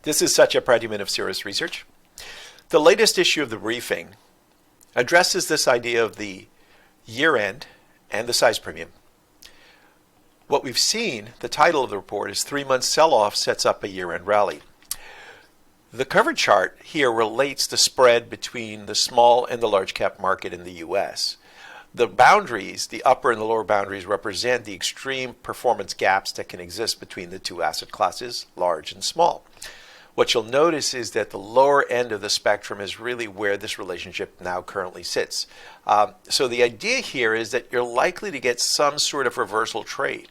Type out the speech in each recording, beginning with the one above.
This is Satya Pradyuman of Cirrus Research. The latest issue of the briefing addresses this idea of the year-end and the size premium. What we've seen, the title of the report is 3 months sell-off sets up a year-end rally. The cover chart here relates the spread between the small and the large cap market in the US. The boundaries, the upper and the lower boundaries, represent the extreme performance gaps that can exist between the two asset classes, large and small. What you'll notice is that the lower end of the spectrum is really where this relationship now currently sits. So the idea here is that you're likely to get some sort of reversal trade.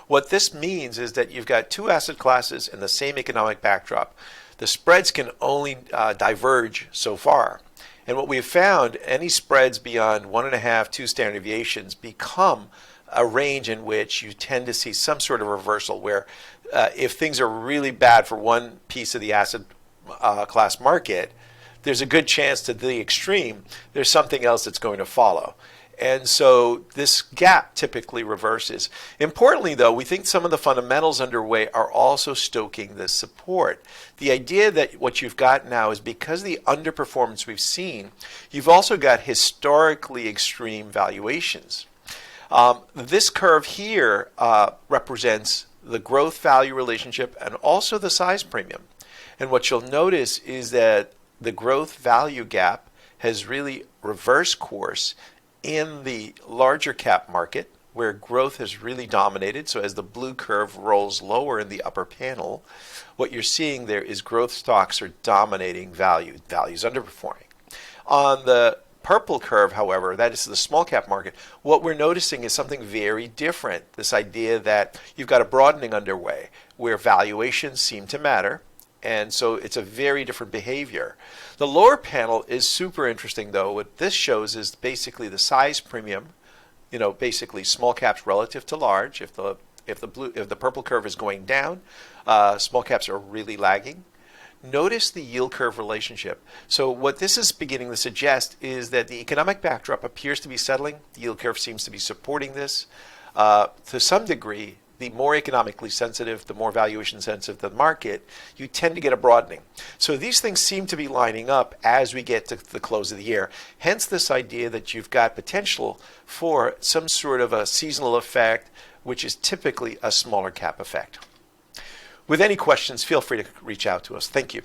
What this means is that you've got two asset classes in the same economic backdrop. The spreads can only diverge so far. And what we've found, any spreads beyond 1.5, 2 standard deviations become a range in which you tend to see some sort of reversal where if things are really bad for one piece of the asset class market, there's a good chance to the extreme, there's something else that's going to follow. And so this gap typically reverses. Importantly, though, we think some of the fundamentals underway are also stoking this support. The idea that what you've got now is because of the underperformance we've seen, you've also got historically extreme valuations. This curve here represents the growth value relationship and also the size premium. And what you'll notice is that the growth value gap has really reversed course in the larger cap market, where growth has really dominated. So as the blue curve rolls lower in the upper panel, what you're seeing there is growth stocks are dominating values underperforming. On the purple curve, however, that is the small cap market, what we're noticing is something very different. This idea that you've got a broadening underway where valuations seem to matter. And so it's a very different behavior. The lower panel is super interesting, though. What this shows is basically the size premium, basically small caps relative to large. If the purple curve is going down, small caps are really lagging. Notice the yield curve relationship. So what this is beginning to suggest is that the economic backdrop appears to be settling. The yield curve seems to be supporting this. To some degree, the more economically sensitive, the more valuation sensitive the market, you tend to get a broadening. So these things seem to be lining up as we get to the close of the year. Hence this idea that you've got potential for some sort of a seasonal effect, which is typically a smaller cap effect. With any questions, feel free to reach out to us. Thank you.